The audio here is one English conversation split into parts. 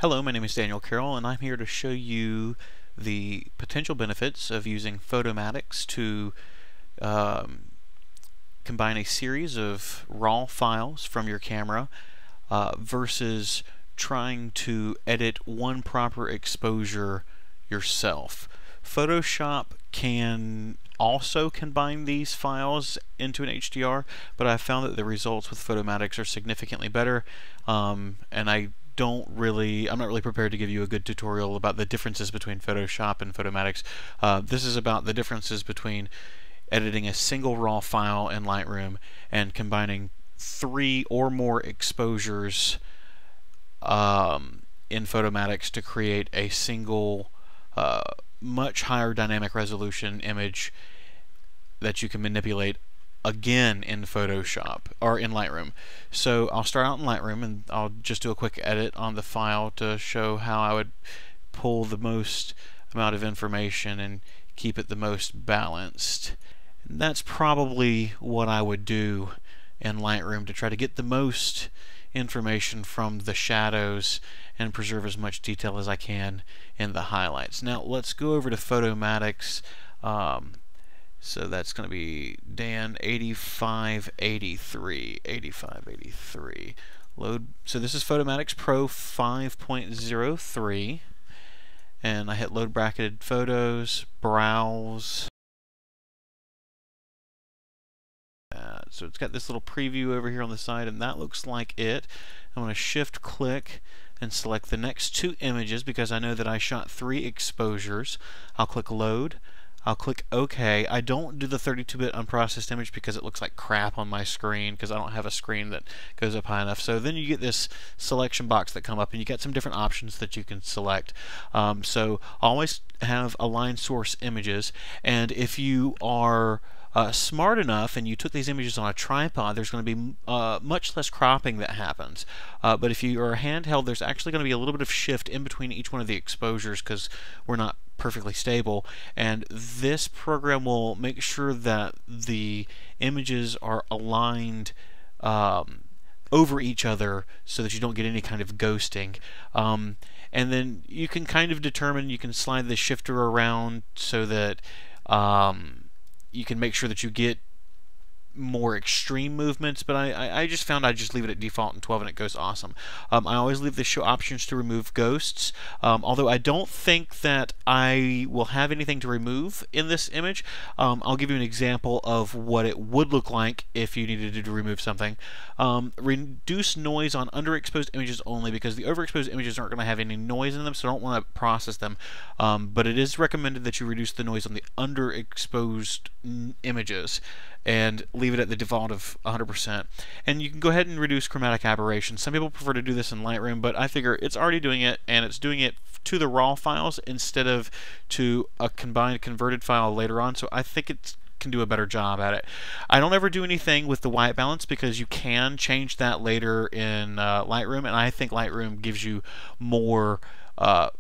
Hello, my name is Daniel Carroll, and I'm here to show you the potential benefits of using Photomatix to combine a series of raw files from your camera versus trying to edit one proper exposure yourself. Photoshop can also combine these files into an HDR, but I've found that the results with Photomatix are significantly better, and I'm not really prepared to give you a good tutorial about the differences between Photoshop and Photomatix. This is about the differences between editing a single raw file in Lightroom and combining 3 or more exposures in Photomatix to create a single much higher dynamic resolution image that you can manipulate again in Photoshop or in Lightroom. So I'll start out in Lightroom and I'll just do a quick edit on the file to show how I would pull the most amount of information and keep it the most balanced. And that's probably what I would do in Lightroom to try to get the most information from the shadows and preserve as much detail as I can in the highlights. Now let's go over to Photomatix. So that's going to be Dan 8583 load. So this is Photomatix Pro 5.03, and I hit load bracketed photos, browse. So it's got this little preview over here on the side, and that looks like it. I'm going to shift click and select the next 2 images because I know that I shot 3 exposures. I'll click load. I'll click OK. I don't do the 32-bit unprocessed image because it looks like crap on my screen because I don't have a screen that goes up high enough. So then you get this selection box that come up and you get some different options that you can select. So always have align source images, and if you are smart enough and you took these images on a tripod, there's going to be much less cropping that happens. But if you are handheld, there's actually going to be a little bit of shift in between each one of the exposures because we're not perfectly stable, and this program will make sure that the images are aligned over each other so that you don't get any kind of ghosting. And then you can kind of determine, you can slide the shifter around so that you can make sure that you get more extreme movements, but I just found I just leave it at default in 12 and it goes awesome. I always leave the show options to remove ghosts, although I don't think that I will have anything to remove in this image. I'll give you an example of what it would look like if you needed to remove something. Reduce noise on underexposed images only, because the overexposed images aren't going to have any noise in them, so I don't want to process them. But it is recommended that you reduce the noise on the underexposed images and leave it at the default of 100%. And you can go ahead and reduce chromatic aberration. Some people prefer to do this in Lightroom, but I figure it's already doing it, and it's doing it to the raw files instead of to a combined converted file later on, so I think it can do a better job at it. I don't ever do anything with the white balance because you can change that later in Lightroom, and I think Lightroom gives you more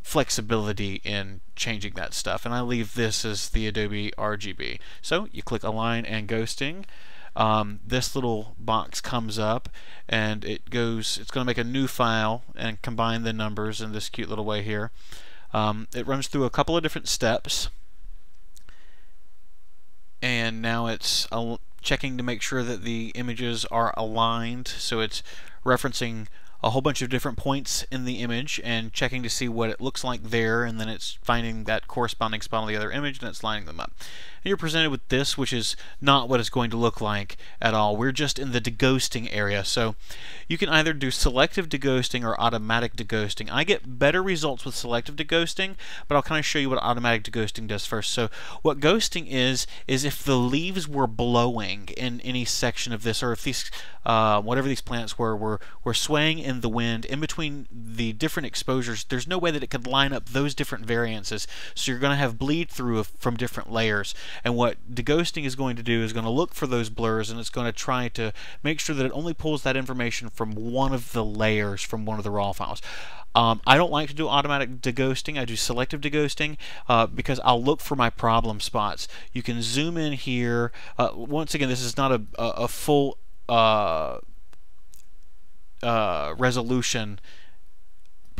flexibility in changing that stuff, and I leave this as the Adobe RGB. So you click align and ghosting. This little box comes up and it's going to make a new file and combine the numbers in this cute little way here. It runs through a couple of different steps, and now it's checking to make sure that the images are aligned, so it's referencing a whole bunch of different points in the image and checking to see what it looks like there, and then it's finding that corresponding spot on the other image and it's lining them up. And you're presented with this, which is not what it's going to look like at all. We're just in the deghosting area, so you can either do selective deghosting or automatic deghosting. I get better results with selective deghosting, but I'll kind of show you what automatic deghosting does first. So what ghosting is if the leaves were blowing in any section of this, or if these whatever these plants were swaying in the wind in between the different exposures, there's no way that it could line up those different variances, so you're going to have bleed through from different layers. And what deghosting is going to do is going to look for those blurs, and it's going to try to make sure that it only pulls that information from one of the layers from one of the raw files. I don't like to do automatic deghosting. I do selective deghosting because I'll look for my problem spots. You can zoom in here. Once again, this is not a full resolution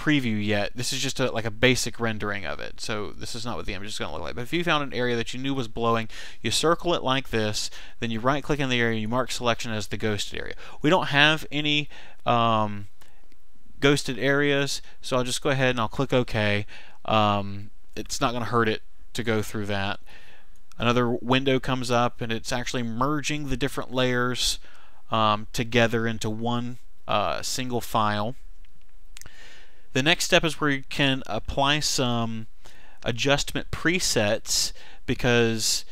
preview yet. This is just like a basic rendering of it. So this is not what the image is going to look like. But if you found an area that you knew was blowing, you circle it like this, then you right click in the area and you mark selection as the ghosted area. We don't have any ghosted areas, so I'll just go ahead and I'll click OK. It's not going to hurt it to go through that. Another window comes up and it's actually merging the different layers together into one single file. The next step is where you can apply some adjustment presets, because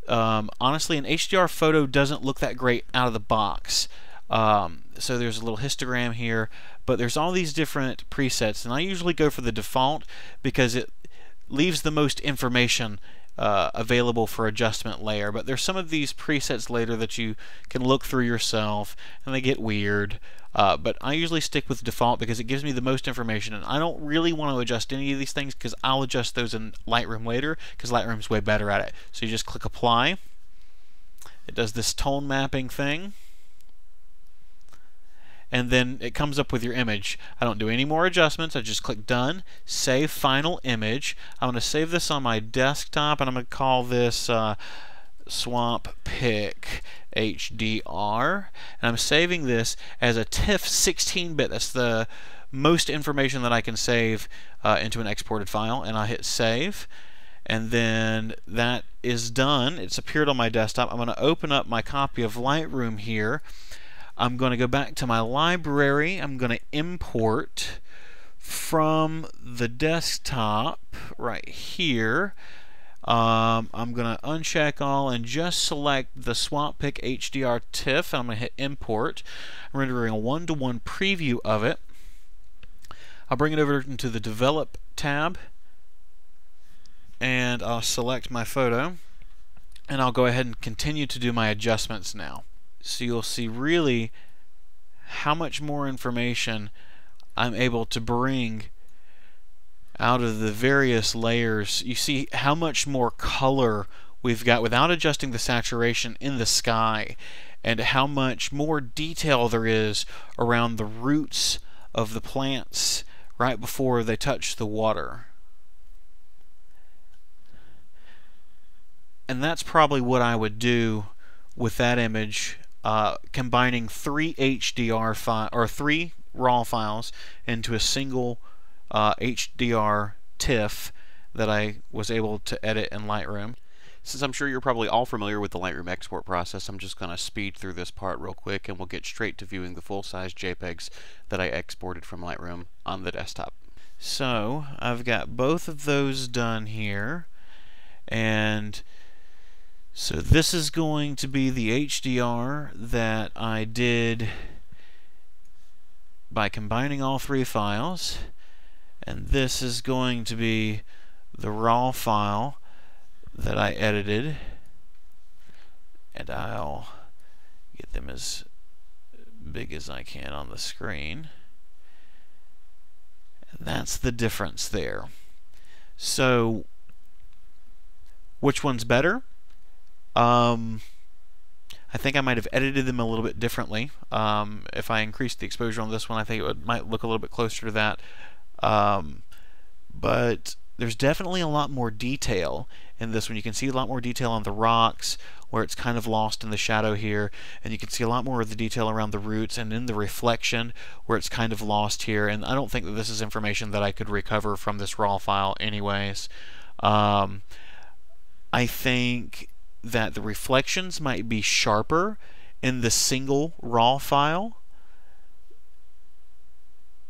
honestly an HDR photo doesn't look that great out of the box. So there's a little histogram here, but there's all these different presets, and I usually go for the default because it leaves the most information available for adjustment layer. But there's some of these presets later that you can look through yourself and they get weird, but I usually stick with default because it gives me the most information, and I don't really want to adjust any of these things because I'll adjust those in Lightroom later because Lightroom's way better at it. So you just click apply. It does this tone mapping thing, and then it comes up with your image. I don't do any more adjustments. I just click done, save final image. I'm going to save this on my desktop, and I'm going to call this Swamp Pic HDR, and I'm saving this as a TIFF 16-bit. That's the most information that I can save into an exported file, and I hit save, and then that is done. It's appeared on my desktop. I'm going to open up my copy of Lightroom here. I'm going to go back to my library. I'm going to import from the desktop right here. I'm going to uncheck all and just select the Swamp Pic HDR TIFF, and I'm going to hit import. I'm rendering a 1:1 preview of it. I'll bring it over into the develop tab, and I'll select my photo, and I'll go ahead and continue to do my adjustments now. So you'll see really how much more information I'm able to bring out of the various layers. You see how much more color we've got without adjusting the saturation in the sky, and how much more detail there is around the roots of the plants right before they touch the water. And that's probably what I would do with that image, combining three RAW files into a single HDR TIFF that I was able to edit in Lightroom. Since I'm sure you're probably all familiar with the Lightroom export process, I'm just going to speed through this part real quick, and we'll get straight to viewing the full-size JPEGs that I exported from Lightroom on the desktop. So I've got both of those done here, and so this is going to be the HDR that I did by combining all three files, and this is going to be the RAW file that I edited, and I'll get them as big as I can on the screen. And that's the difference there. So which one's better? I think I might have edited them a little bit differently. If I increased the exposure on this one, I think it might look a little bit closer to that. But there's definitely a lot more detail in this one. You can see a lot more detail on the rocks, where it's kind of lost in the shadow here, and you can see a lot more of the detail around the roots and in the reflection, where it's kind of lost here. And I don't think that this is information that I could recover from this RAW file anyways. I think that the reflections might be sharper in the single RAW file,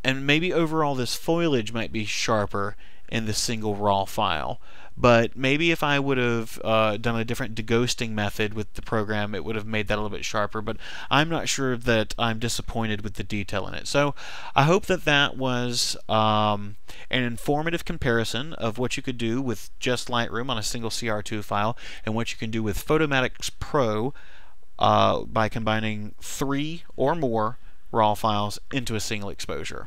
and maybe overall this foliage might be sharper in the single RAW file. But maybe if I would have done a different deghosting method with the program, it would have made that a little bit sharper. But I'm not sure that I'm disappointed with the detail in it. So I hope that that was an informative comparison of what you could do with just Lightroom on a single CR2 file, and what you can do with Photomatix Pro by combining 3 or more RAW files into a single exposure.